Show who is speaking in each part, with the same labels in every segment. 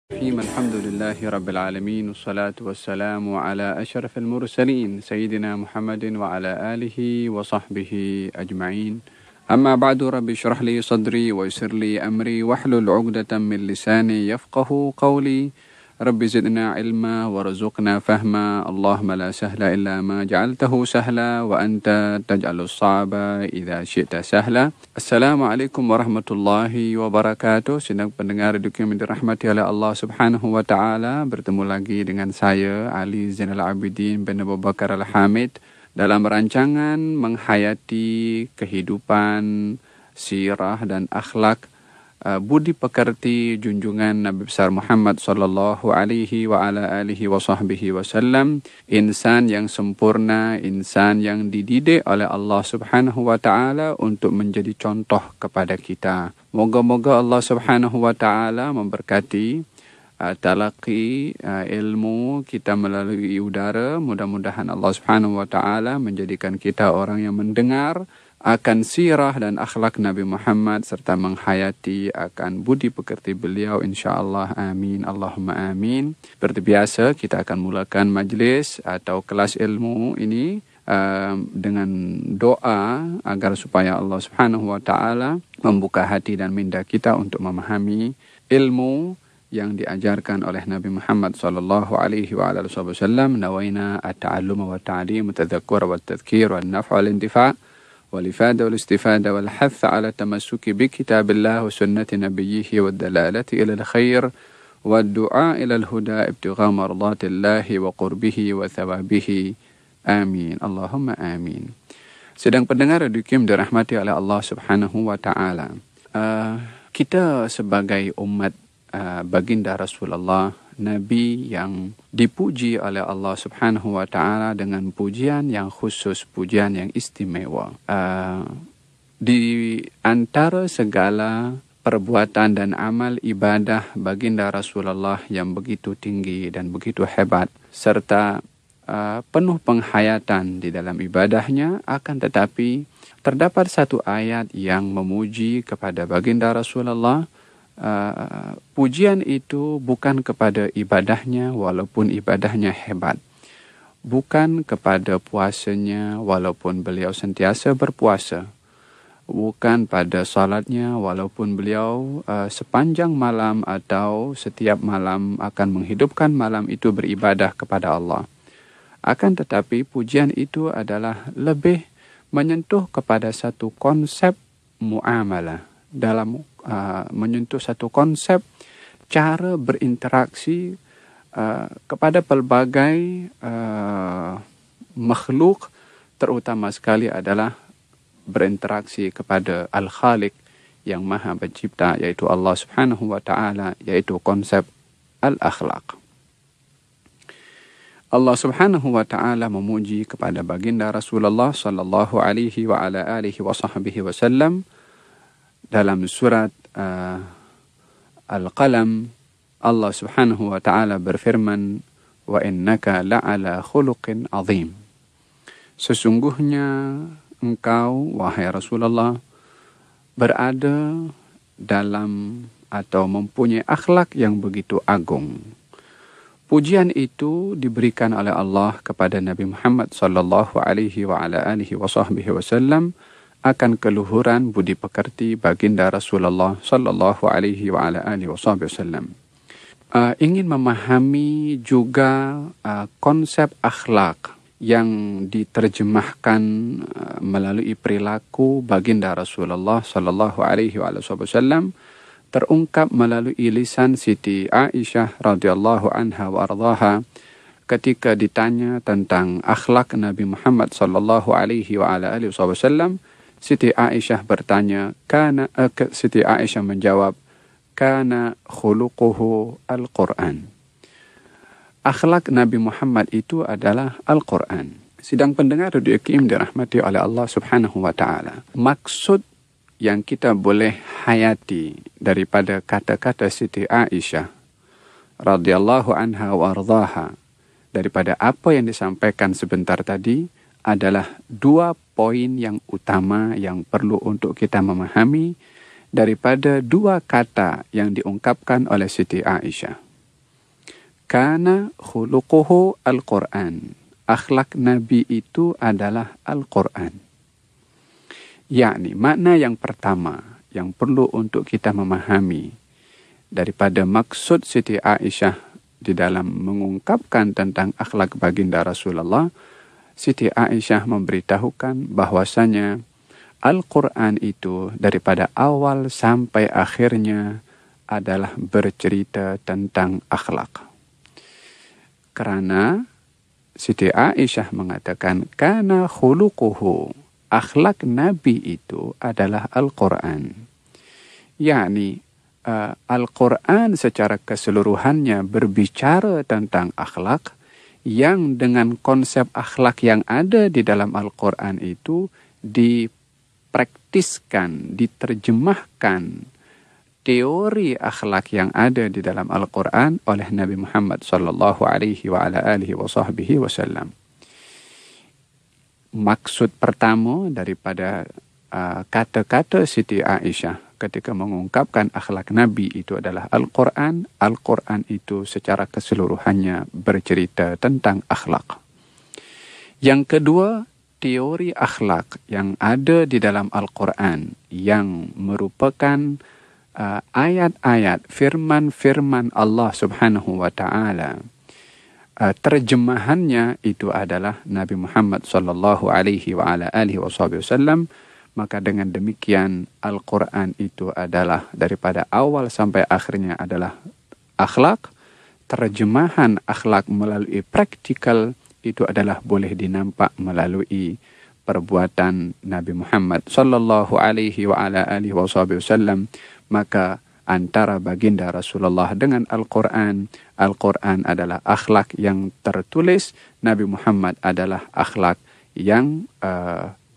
Speaker 1: الحمد لله رب العالمين والصلاة والسلام على أشرف المرسلين سيدنا محمد وعلى آله وصحبه أجمعين. أما بعد، رب اشرح لي صدري ويسر لي أمري واحلل عقدة من لساني يفقه قولي. رب زدنا علما وارزقنا فهما. اللهم لا سهل إلا ما جعلته سهلا وأنت تجعل الصعب إذا شئت سهلا. Assalamualaikum warahmatullahi wabarakatuh. Sedang pendengar yang dirahmati oleh Allah Subhanahu wa taala, bertemu lagi dengan saya Ali Zainal Abidin bin Abu Bakar Al-Hamid dalam rancangan menghayati kehidupan, sirah dan akhlak budi pekerti junjungan Nabi besar Muhammad sallallahu alaihi wa ala alihi wa sahbihi wasallam, insan yang sempurna, insan yang dididik oleh Allah Subhanahu wa taala untuk menjadi contoh kepada kita. Moga-moga Allah Subhanahu wa taala memberkati talaqi ilmu kita melalui udara. Mudah-mudahan Allah Subhanahu wa taala menjadikan kita orang yang mendengar akan sirah dan akhlak Nabi Muhammad serta menghayati akan budi pekerti beliau, insyaAllah. Amin. Allahumma amin. Seperti biasa, kita akan mulakan majlis atau kelas ilmu ini dengan doa agar supaya Allah Subhanahu wa taala membuka hati dan minda kita untuk memahami ilmu yang diajarkan oleh Nabi Muhammad sallallahu alaihi wa alihi wasallam. Nawaina at-ta'allum wa at-ta'lim, at-tadhakkur wa at-tadhkir wa an-naf' wa al-intifa' والإفادة والاستفادة والحث على التمسك بكتاب الله وسنة نبيه والدلالة إلى الخير والدعاء إلى الهدى ابتغاء مرضات الله وقربه وثوابه. Amin. Allahumma amin. Sedang pendengar Dukim dirahmati oleh Allah Subhanahu wa taala. Kita sebagai umat baginda Rasulullah, Nabi yang dipuji oleh Allah Subhanahu wa taala dengan pujian yang khusus, pujian yang istimewa. Di antara segala perbuatan dan amal ibadah baginda Rasulullah yang begitu tinggi dan begitu hebat serta penuh penghayatan di dalam ibadahnya, akan tetapi terdapat satu ayat yang memuji kepada baginda Rasulullah. Pujian itu bukan kepada ibadahnya walaupun ibadahnya hebat, bukan kepada puasanya walaupun beliau sentiasa berpuasa, bukan pada salatnya walaupun beliau sepanjang malam atau setiap malam akan menghidupkan malam itu beribadah kepada Allah. Akan tetapi pujian itu adalah lebih menyentuh kepada satu konsep muamalah, dalam menyentuh satu konsep cara berinteraksi kepada pelbagai makhluk, terutama sekali adalah berinteraksi kepada Al-Khaliq yang Maha Pencipta, yaitu Allah Subhanahu wa taala, yaitu konsep al-akhlaq. Allah Subhanahu wa taala memuji kepada baginda Rasulullah sallallahu alaihi wa ala alihi wa sahbihi wasallam dalam surat Al-Qalam. Allah Subhanahu wa taala berfirman, wa innaka la'ala khuluqin azim. Sesungguhnya engkau, wahai Rasulullah, berada dalam atau mempunyai akhlak yang begitu agung. Pujian itu diberikan oleh Allah kepada Nabi Muhammad sallallahu alaihi wa ala alihi wa sahbihi wasallam akan keluhuran budi pekerti baginda Rasulullah sallallahu alaihi wa ala alihi wasallam. Ingin memahami juga konsep akhlak yang diterjemahkan melalui perilaku baginda Rasulullah sallallahu alaihi wa ala wasallam, terungkap melalui lisan Siti Aisyah radhiyallahu anha wa ardhaha ketika ditanya tentang akhlak Nabi Muhammad sallallahu alaihi wa ala alihi wasallam. Siti Aisyah bertanya, Siti Aisyah menjawab, kana khuluquhu al-Quran. Akhlak Nabi Muhammad itu adalah Al-Quran. Sidang pendengar Radio Kim dirahmati oleh Allah Subhanahu wa taala. Maksud yang kita boleh hayati daripada kata-kata Siti Aisyah radhiyallahu anha wa ardhaha, daripada apa yang disampaikan sebentar tadi, adalah dua poin yang utama yang perlu untuk kita memahami daripada dua kata yang diungkapkan oleh Siti Aisyah. kana khuluquhu Al-Quran. Akhlak Nabi itu adalah Al-Quran. Yakni makna yang pertama yang perlu untuk kita memahami daripada maksud Siti Aisyah di dalam mengungkapkan tentang akhlak baginda Rasulullah, Siti Aisyah memberitahukan bahwasanya Al-Quran itu daripada awal sampai akhirnya adalah bercerita tentang akhlak. Kerana Siti Aisyah mengatakan, kana khuluquhu, akhlak Nabi itu adalah Al-Quran. Yakni Al-Quran secara keseluruhannya berbicara tentang akhlak, yang dengan konsep akhlak yang ada di dalam Al-Quran itu dipraktiskan, diterjemahkan teori akhlak yang ada di dalam Al-Quran oleh Nabi Muhammad sallallahu alaihi wa ala alihi wa sahbihi wasallam. Maksud pertama daripada kata-kata Siti Aisyah ketika mengungkapkan akhlak Nabi itu adalah Al-Quran. Al-Quran itu secara keseluruhannya bercerita tentang akhlak. Yang kedua, teori akhlak yang ada di dalam Al-Quran yang merupakan ayat-ayat firman-firman Allah Subhanahu wa taala. Terjemahannya itu adalah Nabi Muhammad sallallahu alaihi wa ala alihi wasallam. Maka dengan demikian Al-Quran itu adalah daripada awal sampai akhirnya adalah akhlak. Terjemahan akhlak melalui praktikal itu adalah boleh dinampak melalui perbuatan Nabi Muhammad sallallahu alaihi wa ala alihi wasallam. Maka antara baginda Rasulullah dengan Al-Quran, Al-Quran adalah akhlak yang tertulis, Nabi Muhammad adalah akhlak yang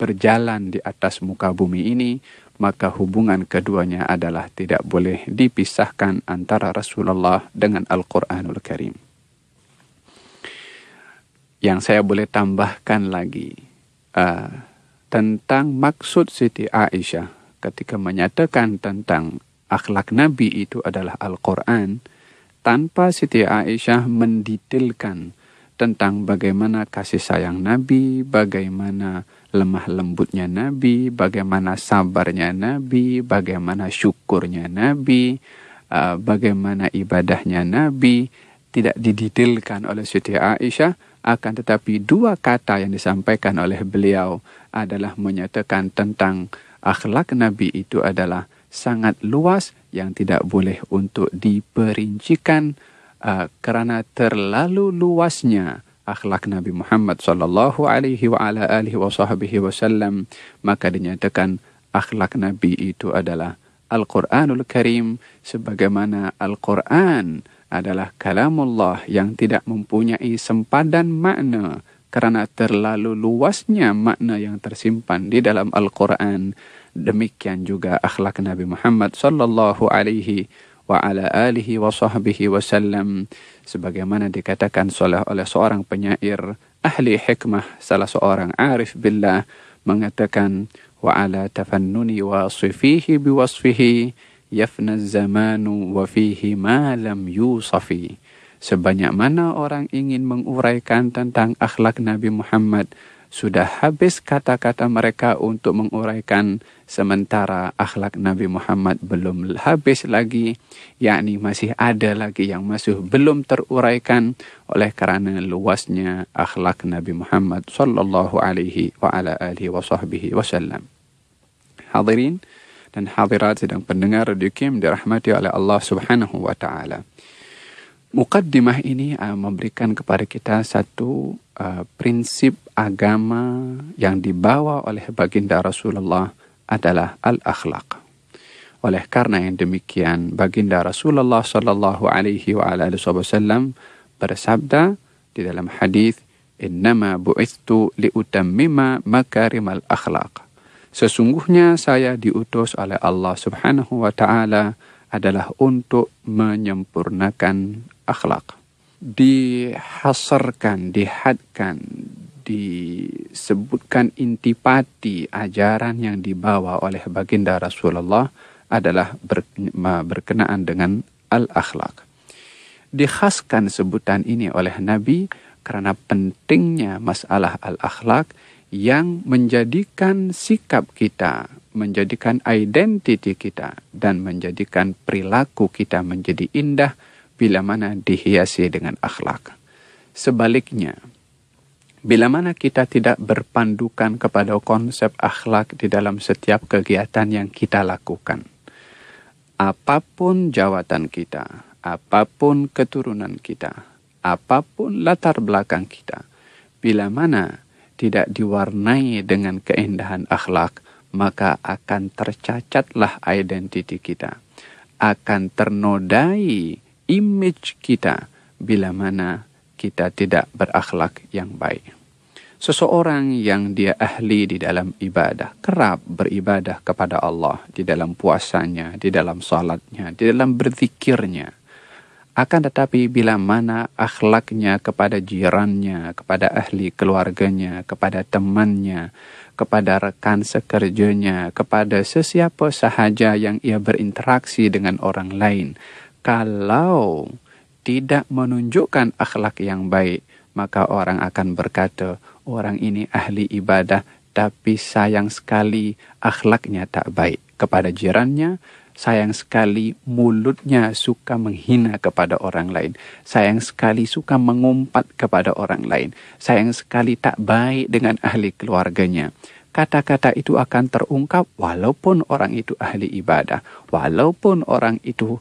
Speaker 1: berjalan di atas muka bumi ini. Maka hubungan keduanya adalah tidak boleh dipisahkan antara Rasulullah dengan Al-Quranul Karim. Yang saya boleh tambahkan lagi tentang maksud Siti Aisyah ketika menyatakan tentang akhlak Nabi itu adalah Al-Quran, tanpa Siti Aisyah mendetailkan tentang bagaimana kasih sayang Nabi, bagaimana lemah lembutnya Nabi, bagaimana sabarnya Nabi, bagaimana syukurnya Nabi, bagaimana ibadahnya Nabi, tidak didetailkan oleh Siti Aisyah. Akan tetapi dua kata yang disampaikan oleh beliau adalah menyatakan tentang akhlak Nabi itu adalah sangat luas yang tidak boleh untuk diperincikan kerana terlalu luasnya akhlak Nabi Muhammad sallallahu alaihi wa ala alihi wasallam. Maka dinyatakan akhlak Nabi itu adalah Al-Quranul Karim, sebagaimana Al-Quran adalah kalamullah yang tidak mempunyai sempadan makna kerana terlalu luasnya makna yang tersimpan di dalam Al-Quran. Demikian juga akhlak Nabi Muhammad sallallahu alaihi wa ala alihi wa sahbihi wasallam, sebagaimana dikatakan oleh seorang penyair ahli hikmah, salah seorang arif billah, mengatakan wa ala tafannuni wasifihi biwasfihi yafna zamanu wa fihi ma lam yusafi. Sebanyak mana orang ingin menguraikan tentang akhlak Nabi Muhammad, sudah habis kata-kata mereka untuk menguraikan, sementara akhlak Nabi Muhammad belum habis lagi, yakni masih ada lagi yang masih belum teruraikan oleh kerana luasnya akhlak Nabi Muhammad sallallahu alaihi wa ala alihi wa sahbihi wasallam. Hadirin dan hadirat sedang pendengar Radio Kim dirahmati oleh Allah Subhanahu wa taala. Mukaddimah ini memberikan kepada kita satu prinsip agama yang dibawa oleh baginda Rasulullah adalah al-akhlaq. Oleh karena yang demikian, baginda Rasulullah sallallahu alaihi wa alihi wasallam bersabda di dalam hadis, "Innama bu'ithtu liutammima makarimal akhlaq." Sesungguhnya saya diutus oleh Allah Subhanahu wa taala adalah untuk menyempurnakan akhlak. Dihasarkan, dihadkan, disebutkan intipati ajaran yang dibawa oleh baginda Rasulullah adalah berkenaan dengan al-akhlak. dikhaskan sebutan ini oleh Nabi karena pentingnya masalah al-akhlak yang menjadikan sikap kita, menjadikan identiti kita, dan menjadikan perilaku kita menjadi indah bila mana dihiasi dengan akhlak. Sebaliknya, bila mana kita tidak berpandukan kepada konsep akhlak di dalam setiap kegiatan yang kita lakukan, apapun jawatan kita, apapun keturunan kita, apapun latar belakang kita, bila mana tidak diwarnai dengan keindahan akhlak, maka akan tercacatlah identiti kita. Akan ternodai image kita bila mana kita tidak berakhlak yang baik. Seseorang yang dia ahli di dalam ibadah, kerap beribadah kepada Allah di dalam puasanya, di dalam salatnya, di dalam berzikirnya. Akan tetapi bila mana akhlaknya kepada jirannya, kepada ahli keluarganya, kepada temannya, kepada rekan sekerjanya, kepada sesiapa sahaja yang ia berinteraksi dengan orang lain, kalau tidak menunjukkan akhlak yang baik, maka orang akan berkata, orang ini ahli ibadah, tapi sayang sekali akhlaknya tak baik kepada jirannya. Sayang sekali mulutnya suka menghina kepada orang lain. Sayang sekali suka mengumpat kepada orang lain. Sayang sekali tak baik dengan ahli keluarganya. Kata-kata itu akan terungkap walaupun orang itu ahli ibadah. Walaupun orang itu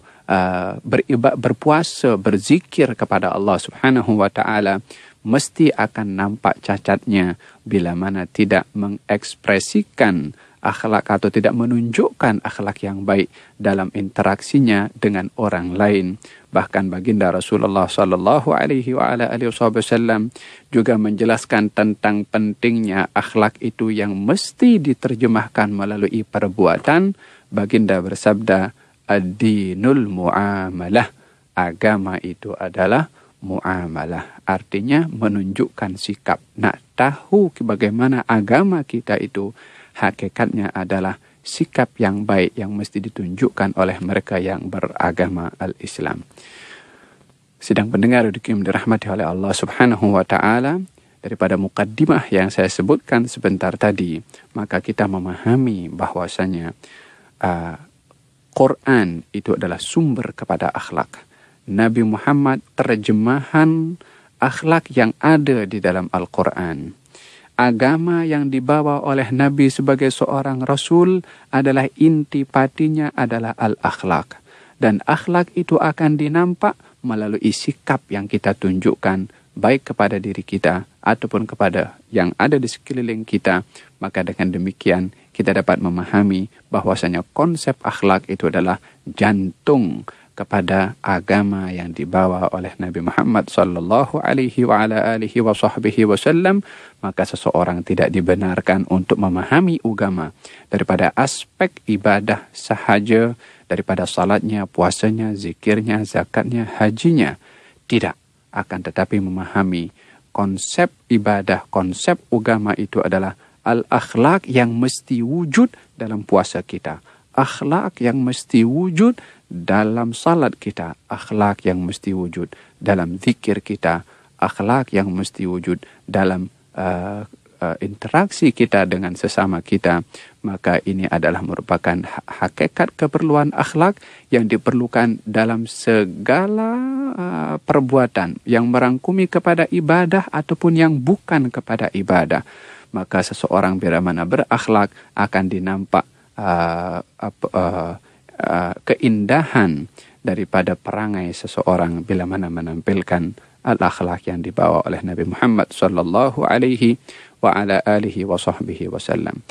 Speaker 1: berpuasa, berzikir kepada Allah Subhanahu wa ta'ala. Mesti akan nampak cacatnya bila mana tidak mengekspresikan akhlak atau tidak menunjukkan akhlak yang baik dalam interaksinya dengan orang lain. Bahkan baginda Rasulullah sallallahu alaihi wasallam juga menjelaskan tentang pentingnya akhlak itu yang mesti diterjemahkan melalui perbuatan. Baginda bersabda, ad-dinul muamalah. Agama itu adalah muamalah. Artinya menunjukkan sikap. Nak tahu bagaimana agama kita itu, hakikatnya adalah sikap yang baik yang mesti ditunjukkan oleh mereka yang beragama al-Islam. Sidang pendengar yang dirahmati oleh Allah Subhanahu wa ta'ala, daripada mukaddimah yang saya sebutkan sebentar tadi, maka kita memahami bahwasanya Quran itu adalah sumber kepada akhlak. Nabi Muhammad terjemahan akhlak yang ada di dalam Al-Quran. Agama yang dibawa oleh Nabi sebagai seorang Rasul adalah intipatinya adalah al-akhlak. Dan akhlak itu akan dinampak melalui sikap yang kita tunjukkan baik kepada diri kita ataupun kepada yang ada di sekeliling kita. Maka dengan demikian kita dapat memahami bahwasanya konsep akhlak itu adalah jantung kepada agama yang dibawa oleh Nabi Muhammad sallallahu alaihi wa ala alihi wa sahbihi wasallam. Maka seseorang tidak dibenarkan untuk memahami agama daripada aspek ibadah sahaja, daripada salatnya, puasanya, zikirnya, zakatnya, hajinya. Tidak, akan tetapi memahami konsep ibadah, konsep agama itu adalah al-akhlak yang mesti wujud dalam puasa kita. Akhlak yang mesti wujud dalam salat kita, akhlak yang mesti wujud dalam zikir kita, akhlak yang mesti wujud dalam interaksi kita dengan sesama kita. Maka ini adalah merupakan hakikat keperluan akhlak yang diperlukan dalam segala perbuatan yang merangkumi kepada ibadah ataupun yang bukan kepada ibadah. Maka seseorang bila mana berakhlak akan dinampak keindahan daripada perangai seseorang bila mana menampilkan al-akhlak yang dibawa oleh Nabi Muhammad sallallahu alaihi wa ala alihi wa sahbihi wasallam.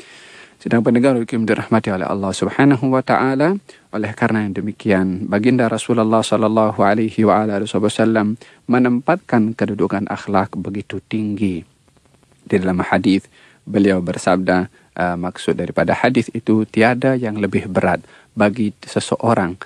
Speaker 1: Sedang pendengar yang dirahmati oleh Allah Subhanahu wa taala, oleh karena yang demikian baginda Rasulullah sallallahu alaihi wa ala alihi wasallam menempatkan kedudukan akhlak begitu tinggi. Di dalam hadis beliau bersabda, maksud daripada hadis itu tiada yang lebih berat bagi seseorang,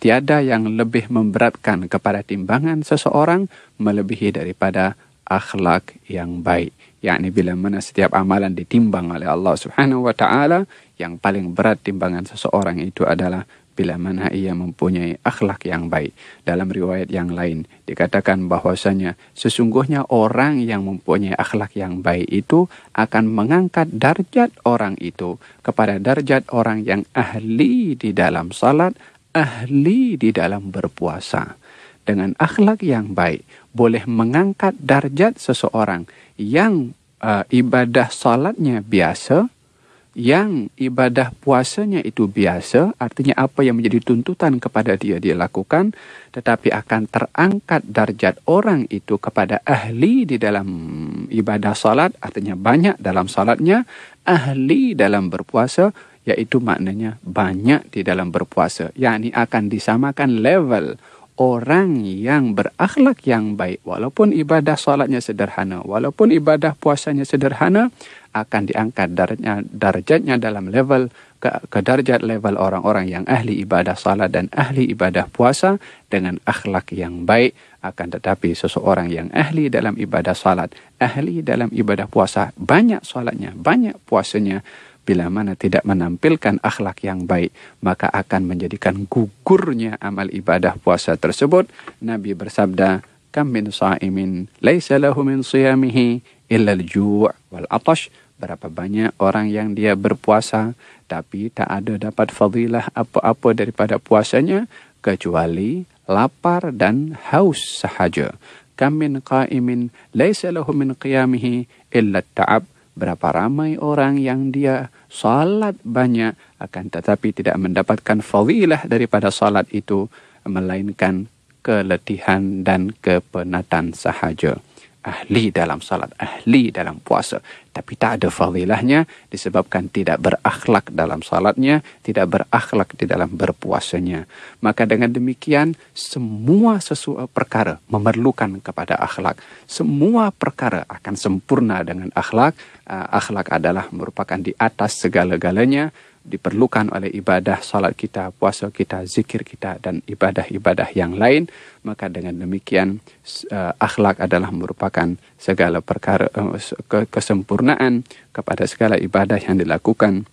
Speaker 1: tiada yang lebih memberatkan kepada timbangan seseorang melebihi daripada akhlak yang baik. Yakni bila mana setiap amalan ditimbang oleh Allah Subhanahu wa taala, yang paling berat timbangan seseorang itu adalah bila mana ia mempunyai akhlak yang baik. Dalam riwayat yang lain dikatakan bahwasanya sesungguhnya orang yang mempunyai akhlak yang baik itu akan mengangkat darjat orang itu kepada darjat orang yang ahli di dalam salat, ahli di dalam berpuasa. Dengan akhlak yang baik boleh mengangkat darjat seseorang yang ibadah salatnya biasa, yang ibadah puasanya itu biasa, artinya apa yang menjadi tuntutan kepada dia lakukan, tetapi akan terangkat darjat orang itu kepada ahli di dalam ibadah salat, artinya banyak dalam salatnya, ahli dalam berpuasa, yaitu maknanya banyak di dalam berpuasa, yakni akan disamakan level orang yang berakhlak yang baik, walaupun ibadah salatnya sederhana, walaupun ibadah puasanya sederhana, akan diangkat darjatnya dalam level ke darjat level orang-orang yang ahli ibadah salat dan ahli ibadah puasa dengan akhlak yang baik. Akan tetapi seseorang yang ahli dalam ibadah salat, ahli dalam ibadah puasa, banyak salatnya, banyak puasanya, bila mana tidak menampilkan akhlak yang baik, maka akan menjadikan gugurnya amal ibadah puasa tersebut. Nabi bersabda, "Kam min sha'imin laisa lahu min shiyamihi illa al-ju' wal 'atash." Berapa banyak orang yang dia berpuasa tapi tak ada dapat fadilah apa-apa daripada puasanya kecuali lapar dan haus sahaja. Kam min qa'imin laisa lahu min qiyamihi illa at-ta'ab. Berapa ramai orang yang dia salat banyak akan tetapi tidak mendapatkan fadilah daripada salat itu melainkan keletihan dan kepenatan sahaja. Ahli dalam salat, ahli dalam puasa, tapi tak ada fadilahnya disebabkan tidak berakhlak dalam salatnya, tidak berakhlak di dalam berpuasanya. Maka dengan demikian semua sesuatu perkara memerlukan kepada akhlak. Semua perkara akan sempurna dengan akhlak. Akhlak adalah merupakan di atas segala-galanya. Diperlukan oleh ibadah salat kita, puasa kita, zikir kita, dan ibadah-ibadah yang lain. Maka dengan demikian akhlak adalah merupakan segala perkara kesempurnaan kepada segala ibadah yang dilakukan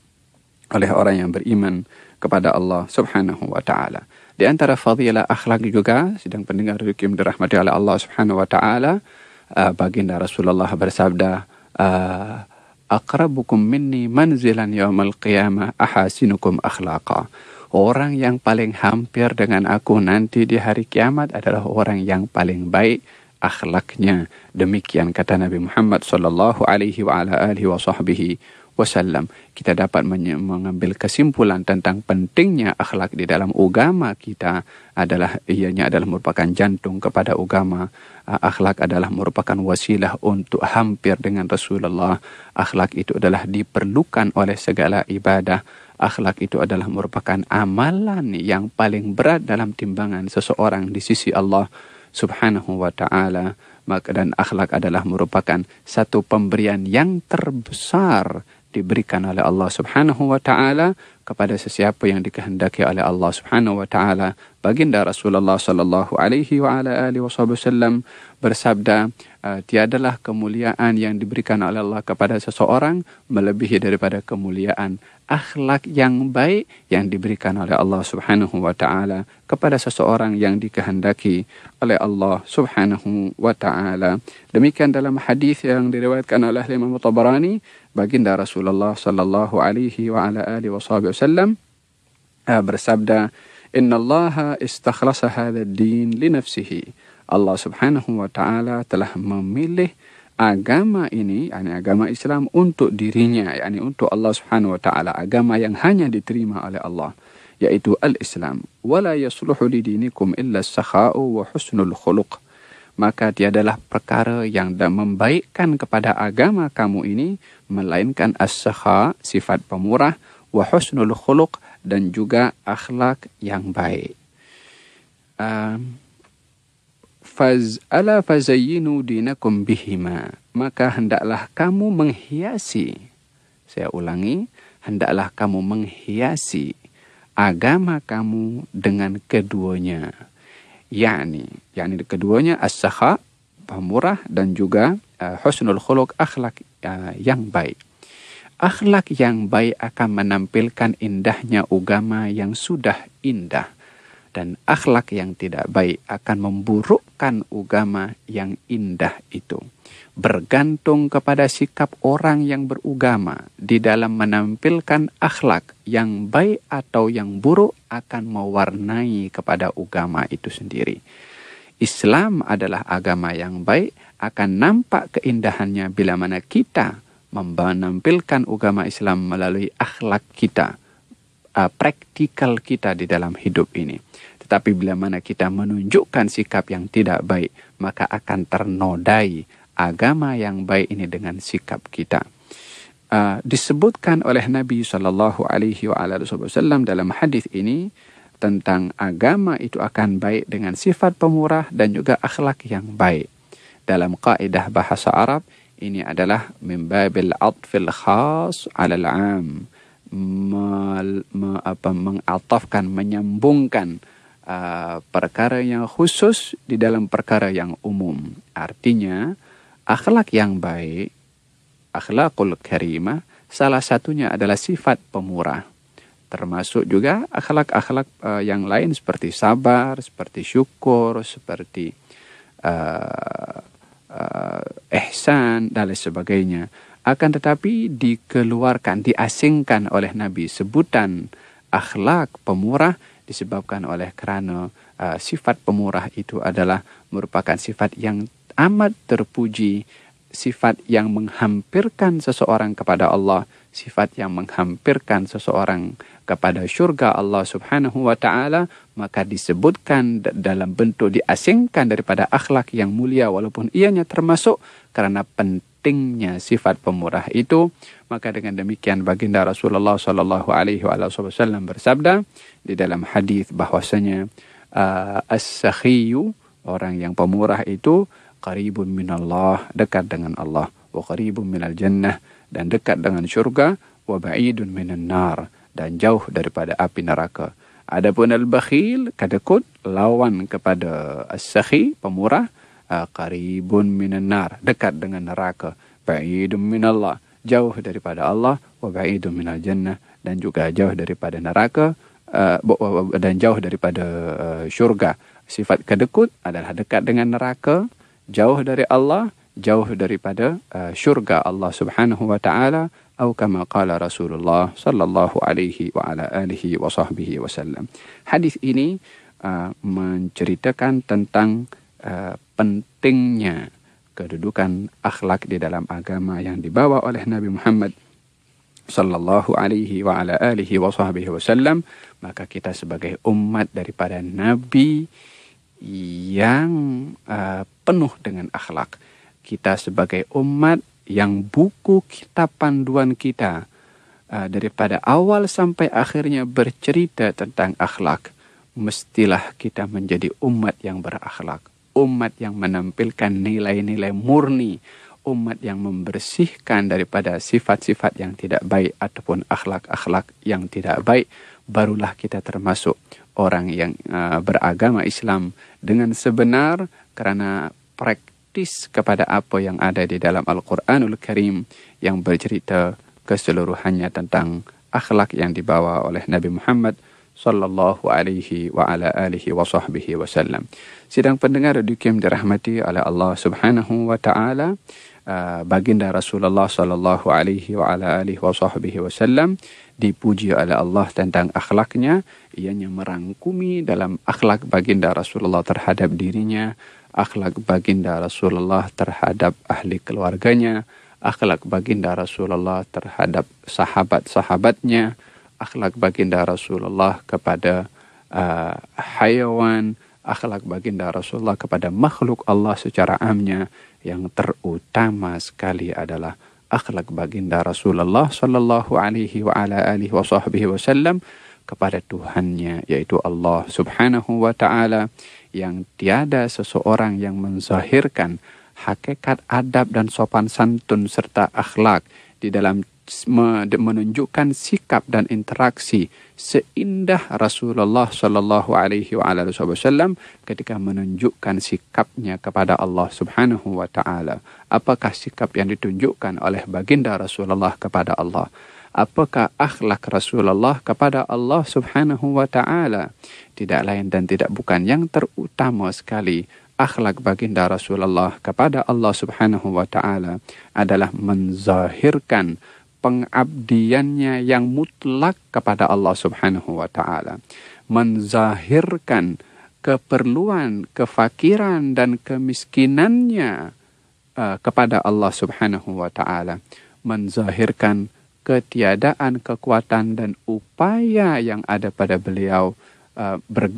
Speaker 1: oleh orang yang beriman kepada Allah Subhanahu wa ta'ala. Di antara fadilah akhlak juga, sedang pendengar yang dirahmati oleh Allah Subhanahu wa ta'ala, baginda Rasulullah bersabda, aqrabukum minni manzilan yaumal qiyamah ahasinukum akhlaqa. Orang yang paling hampir dengan aku nanti di hari kiamat adalah orang yang paling baik akhlaknya. Demikian kata Nabi Muhammad sallallahu alaihi wa ala alihi wa sahbihi wasallam. Kita dapat mengambil kesimpulan tentang pentingnya akhlak di dalam agama kita ianya adalah merupakan jantung kepada agama. Akhlak adalah merupakan wasilah untuk hampir dengan Rasulullah. Akhlak itu adalah diperlukan oleh segala ibadah. Akhlak itu adalah merupakan amalan yang paling berat dalam timbangan seseorang di sisi Allah Subhanahu wa ta'ala. Maka dan akhlak adalah merupakan satu pemberian yang terbesar diberikan oleh Allah Subhanahu wa ta'ala kepada sesiapa yang dikehendaki oleh Allah Subhanahu wa ta'ala. Baginda Rasulullah sallallahu alaihi wa ala alihi wasallam bersabda, tiadalah kemuliaan yang diberikan oleh Allah kepada seseorang melebihi daripada kemuliaan akhlak yang baik yang diberikan oleh Allah Subhanahu wa ta'ala kepada seseorang yang dikehendaki oleh Allah Subhanahu wa ta'ala. Demikian dalam hadis yang diriwayatkan oleh Imam Tabarani, baginda Rasulullah sallallahu alaihi wa ala alihi wasallam bersabda, "Innallaha istakhlasa hadzal din li nafsihi." Allah Subhanahu wa ta'ala telah memilih agama ini, yakni agama Islam, untuk dirinya, yakni untuk Allah Subhanahu wa ta'ala, agama yang hanya diterima oleh Allah, yaitu al-Islam. Wala yasluhu lidinikum illa as-sakha'u wa husnul khuluq. Maka tiadalah perkara yang membaikkan kepada agama kamu ini melainkan as-sakha, sifat pemurah, wa husnul khuluq, dan juga akhlak yang baik. Ala fazayyinu dinakum bihima. Maka hendaklah kamu menghiasi, saya ulangi, hendaklah kamu menghiasi agama kamu dengan keduanya. yakni keduanya as-sakha, pemurah, dan juga husnul khuluq, akhlak yang baik. Akhlak yang baik akan menampilkan indahnya agama yang sudah indah. Dan akhlak yang tidak baik akan memburukkan agama yang indah itu. Bergantung kepada sikap orang yang beragama di dalam menampilkan akhlak yang baik atau yang buruk akan mewarnai kepada agama itu sendiri. Islam adalah agama yang baik, akan nampak keindahannya bila mana kita menampilkan agama Islam melalui akhlak kita, praktikal kita di dalam hidup ini. Tetapi bila mana kita menunjukkan sikap yang tidak baik, maka akan ternodai agama yang baik ini dengan sikap kita. Disebutkan oleh Nabi SAW dalam hadis ini tentang agama itu akan baik dengan sifat pemurah dan juga akhlak yang baik. Dalam kaidah bahasa Arab, ini adalah min babil atfil khas 'alal 'am, mengatafkan, menyambungkan perkara yang khusus di dalam perkara yang umum. Artinya, akhlak yang baik, akhlakul karimah, salah satunya adalah sifat pemurah. Termasuk juga akhlak-akhlak yang lain seperti sabar, seperti syukur, seperti ihsan dan lain sebagainya. Akan tetapi dikeluarkan, diasingkan oleh Nabi sebutan akhlak pemurah disebabkan oleh kerana sifat pemurah itu adalah merupakan sifat yang amat terpuji, sifat yang menghampirkan seseorang kepada Allah, sifat yang menghampirkan seseorang kepada syurga Allah Subhanahu wa ta'ala, maka disebutkan dalam bentuk diasingkan daripada akhlak yang mulia walaupun ianya termasuk karena pentingnya sifat pemurah itu. Maka dengan demikian baginda Rasulullah sallallahu alaihi wasallam bersabda di dalam hadis bahwasanya as-sakhiyu, orang yang pemurah itu, qaribun minallah, dekat dengan Allah, wa qaribun minal jannah, dan dekat dengan syurga, wa ba'idun minan nar, dan jauh daripada api neraka. Adapun al-bakhil, kadekut, lawan kepada as-sakhi, pemurah, qaribun minan nar, dekat dengan neraka, ba'idun minallah, jauh daripada Allah, wa ba'idun minal jannah, dan juga jauh daripada neraka, dan jauh daripada syurga. Sifat kedekut adalah dekat dengan neraka, jauh dari Allah, jauh daripada syurga Allah Subhanahu wa ta'ala, atau kama qala Rasulullah sallallahu alaihi wa ala alihi wa sahbihi wasallam. Hadis ini menceritakan tentang pentingnya kedudukan akhlak di dalam agama yang dibawa oleh Nabi Muhammad sallallahu alaihi wa ala alihi wa sahbihi wasallam. Maka kita sebagai umat daripada Nabi yang penuh dengan akhlak, kita sebagai umat yang buku kitab panduan kita daripada awal sampai akhirnya bercerita tentang akhlak, mestilah kita menjadi umat yang berakhlak, umat yang menampilkan nilai-nilai murni, umat yang membersihkan daripada sifat-sifat yang tidak baik ataupun akhlak-akhlak yang tidak baik. Barulah kita termasuk orang yang beragama Islam dengan sebenar, karena praktis kepada apa yang ada di dalam Al-Quranul Karim yang bercerita keseluruhannya tentang akhlak yang dibawa oleh Nabi Muhammad sallallahu alaihi wa ala alihi wa sahbihi wasallam. Sidang pendengar yang dirahmati oleh Allah Subhanahu wa ta'ala, baginda Rasulullah sallallahu alaihi wa ala alihi wa sahbihi wasallam dipuji oleh Allah tentang akhlaknya. Ianya merangkumi dalam akhlak baginda Rasulullah terhadap dirinya, akhlak baginda Rasulullah terhadap ahli keluarganya, akhlak baginda Rasulullah terhadap sahabat-sahabatnya, akhlak baginda Rasulullah kepada hayawan, akhlak baginda Rasulullah kepada makhluk Allah secara amnya. Yang terutama sekali adalah akhlak baginda Rasulullah sallallahu alaihi wa ala alihi wa sahbihi wasallam kepada Tuhannya, yaitu Allah Subhanahu wa ta'ala, yang tiada seseorang yang menzahirkan hakikat adab dan sopan santun serta akhlak di dalam menunjukkan sikap dan interaksi seindah Rasulullah Shallallahu Alaihi Wasallam ketika menunjukkan sikapnya kepada Allah Subhanahu Wa Taala. Apakah sikap yang ditunjukkan oleh baginda Rasulullah kepada Allah? Apakah akhlak Rasulullah kepada Allah Subhanahu Wa Taala? Tidak lain dan tidak bukan, yang terutama sekali akhlak baginda Rasulullah kepada Allah Subhanahu Wa Taala adalah menzahirkan pengabdiannya yang mutlak kepada Allah Subhanahu Wa Taala, menzahirkan keperluan, kefakiran dan kemiskinannya kepada Allah Subhanahu Wa Taala, menzahirkan ketiadaan kekuatan dan upaya yang ada pada beliau,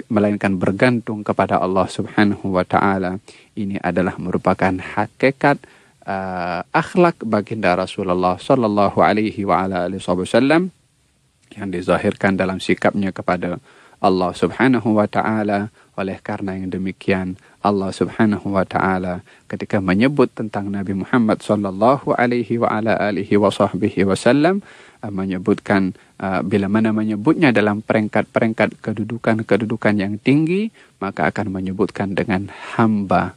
Speaker 1: melainkan bergantung kepada Allah Subhanahu Wa Taala. Ini adalah merupakan hakikat akhlak baginda Rasulullah Sallallahu Alaihi Wasallam yang dizahirkan dalam sikapnya kepada Allah Subhanahu Wa Taala. Oleh karena yang demikian, Allah Subhanahu Wa Taala ketika menyebut tentang Nabi Muhammad Sallallahu Alaihi Wasallam menyebutkan, bila mana menyebutnya dalam peringkat-peringkat kedudukan yang tinggi, maka akan menyebutkan dengan hamba.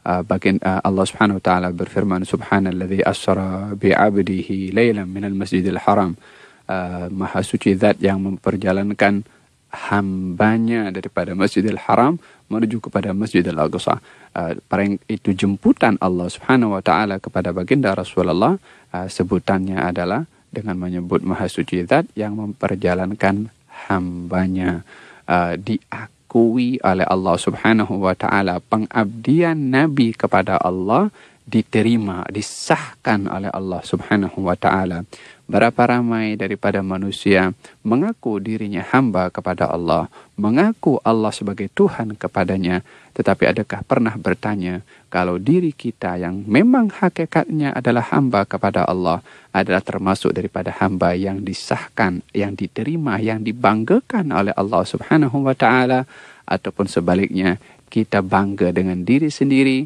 Speaker 1: Allah Subhanahu Wa Taala berfirman, Subhanalladzi asra bi'abdihi laylan minal masjidil haram. Maha suci zat yang memperjalankan hambanya daripada Masjidil Haram menuju kepada Masjidil Aqsa. Itu jemputan Allah Subhanahu Wa Taala kepada baginda Rasulullah. Sebutannya adalah dengan menyebut Maha Suci Zat yang memperjalankan hambanya. Diakui oleh Allah Subhanahu Wa Taala, pengabdian Nabi kepada Allah diterima, disahkan oleh Allah Subhanahu Wa Taala. Berapa ramai daripada manusia mengaku dirinya hamba kepada Allah, mengaku Allah sebagai Tuhan kepadanya, tetapi adakah pernah bertanya kalau diri kita yang memang hakikatnya adalah hamba kepada Allah adalah termasuk daripada hamba yang disahkan, yang diterima, yang dibanggakan oleh Allah Subhanahu Wa Taala, ataupun sebaliknya kita bangga dengan diri sendiri,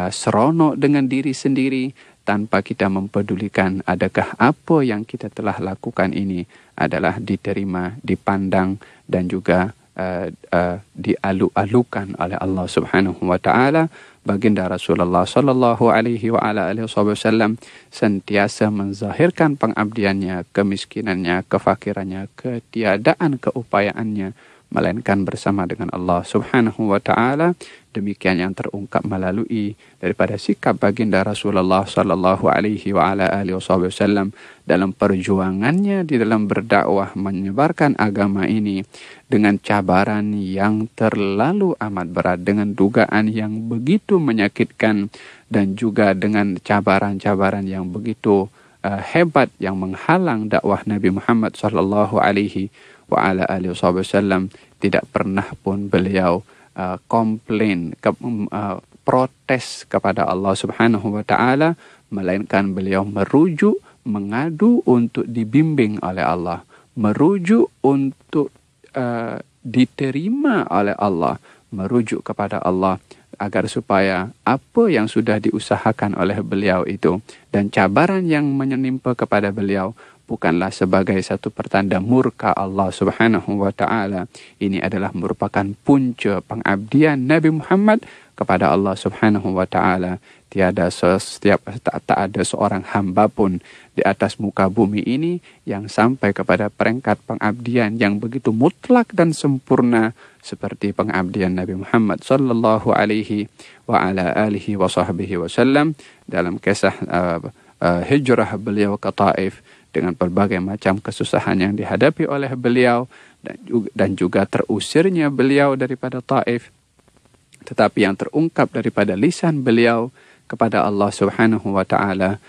Speaker 1: seronok dengan diri sendiri, tanpa kita mempedulikan adakah apa yang kita telah lakukan ini adalah diterima, dipandang dan juga dialu-alukan oleh Allah Subhanahu Wa Taala. Baginda Rasulullah Sallallahu Alaihi Wasallam sentiasa menzahirkan pengabdiannya, kemiskinannya, kefakirannya, ketiadaan keupayaannya, melainkan bersama dengan Allah Subhanahu Wa Taala. Demikian yang terungkap melalui daripada sikap baginda Rasulullah Sallallahu Alaihi Wasallam dalam perjuangannya di dalam berdakwah menyebarkan agama ini dengan cabaran yang terlalu amat berat, dengan dugaan yang begitu menyakitkan, dan juga dengan cabaran-cabaran yang begitu hebat yang menghalang dakwah Nabi Muhammad Sallallahu Alaihi Wasallam. Tidak pernah pun beliau komplain, protes kepada Allah Subhanahu Wa Taala, melainkan beliau merujuk, mengadu untuk dibimbing oleh Allah, merujuk untuk diterima oleh Allah, merujuk kepada Allah agar supaya apa yang sudah diusahakan oleh beliau itu dan cabaran yang menimpa kepada beliau bukanlah sebagai satu pertanda murka Allah Subhanahu Wa Taala. Ini adalah merupakan punca pengabdian Nabi Muhammad kepada Allah Subhanahu Wa Taala. Tak ada seorang hamba pun di atas muka bumi ini yang sampai kepada peringkat pengabdian yang begitu mutlak dan sempurna seperti pengabdian Nabi Muhammad sallallahu alaihi wasallam dalam kisah hijrah beliau ke Taif, dengan berbagai macam kesusahan yang dihadapi oleh beliau dan juga terusirnya beliau daripada Taif. Tetapi yang terungkap daripada lisan beliau kepada Allah Subhanahu Wa Taala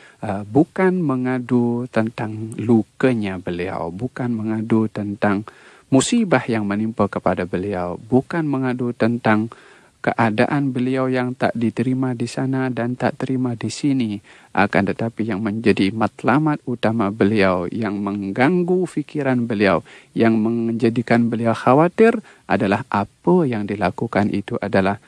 Speaker 1: bukan mengadu tentang lukanya beliau, bukan mengadu tentang musibah yang menimpa kepada beliau, bukan mengadu tentang keadaan beliau yang tak diterima di sana dan tak terima di sini, akan tetapi yang menjadi matlamat utama beliau, yang mengganggu fikiran beliau, yang menjadikan beliau khawatir adalah apa yang dilakukan itu adalah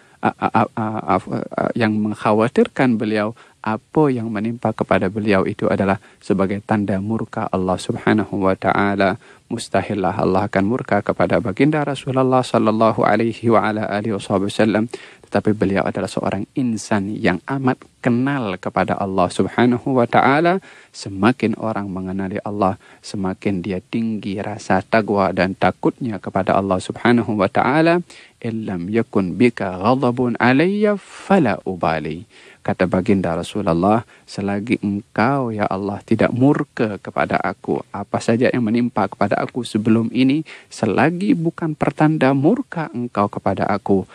Speaker 1: yang mengkhawatirkan beliau, apa yang menimpa kepada beliau itu adalah sebagai tanda murka Allah Subhanahu wa taala. Mustahillah Allah akan murka kepada baginda Rasulullah sallallahu alaihi wa ala alihi wasallam, tetapi beliau adalah seorang insan yang amat kenal kepada Allah Subhanahu wa taala. Semakin orang mengenali Allah, semakin dia tinggi rasa takwa dan takutnya kepada Allah Subhanahu wa taala. Illam yakun bika ghadabun alayya fala ubali. Kata baginda Rasulullah, selagi engkau ya Allah tidak murka kepada aku, apa saja yang menimpa kepada aku sebelum ini, selagi bukan pertanda murka engkau kepada aku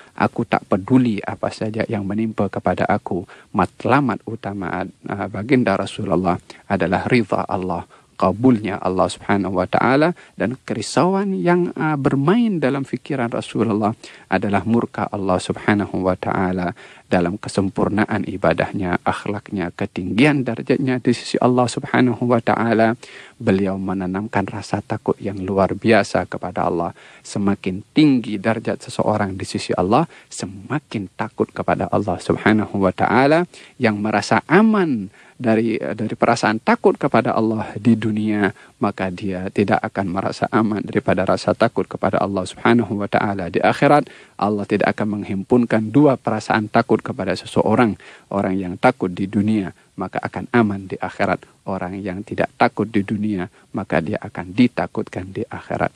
Speaker 1: tak peduli apa saja yang menimpa kepada aku. Matlamat utama baginda Rasulullah adalah ridha Allah, kabulnya Allah Subhanahu wa taala, dan kerisauan yang bermain dalam fikiran Rasulullah adalah murka Allah Subhanahu wa taala dalam kesempurnaan ibadahnya, akhlaknya, ketinggian derajatnya di sisi Allah Subhanahu wa taala. Beliau menanamkan rasa takut yang luar biasa kepada Allah. Semakin tinggi derajat seseorang di sisi Allah, semakin takut kepada Allah Subhanahu wa taala. Yang merasa aman dari perasaan takut kepada Allah di dunia, maka dia tidak akan merasa aman daripada rasa takut kepada Allah Subhanahu wa taala di akhirat. Allah tidak akan menghimpunkan dua perasaan takut kepada seseorang. Orang yang takut di dunia maka akan aman di akhirat. Orang yang tidak takut di dunia maka dia akan ditakutkan di akhirat.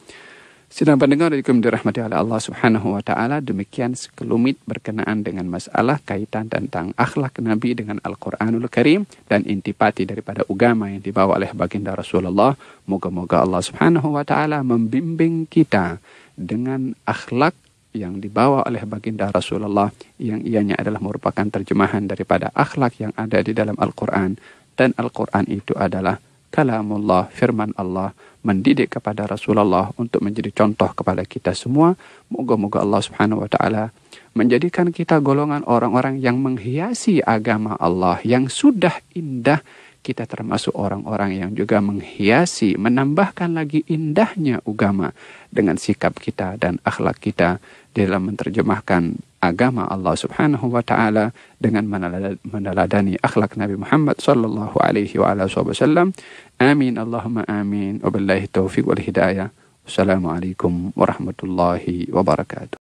Speaker 1: Sidang pendengar yang dirahmati oleh Allah Subhanahu wa taala, demikian sekelumit berkenaan dengan masalah kaitan tentang akhlak Nabi dengan Al-Qur'anul Karim dan intipati daripada agama yang dibawa oleh baginda Rasulullah. Moga-moga Allah Subhanahu wa taala membimbing kita dengan akhlak yang dibawa oleh baginda Rasulullah, yang ianya adalah merupakan terjemahan daripada akhlak yang ada di dalam Al-Qur'an, dan Al-Qur'an itu adalah kalamullah, firman Allah, mendidik kepada Rasulullah untuk menjadi contoh kepada kita semua. Moga-moga Allah Subhanahu wa taala menjadikan kita golongan orang-orang yang menghiasi agama Allah yang sudah indah. Kita termasuk orang-orang yang juga menghiasi, menambahkan lagi indahnya agama dengan sikap kita dan akhlak kita dalam menerjemahkan agama Allah Subhanahu wa taala dengan meneladani akhlak Nabi Muhammad sallallahu alaihi wa alihi wasallam. Amin Allahumma amin. Wabillahi taufiq wal hidayah. Wassalamualaikum warahmatullahi wabarakatuh.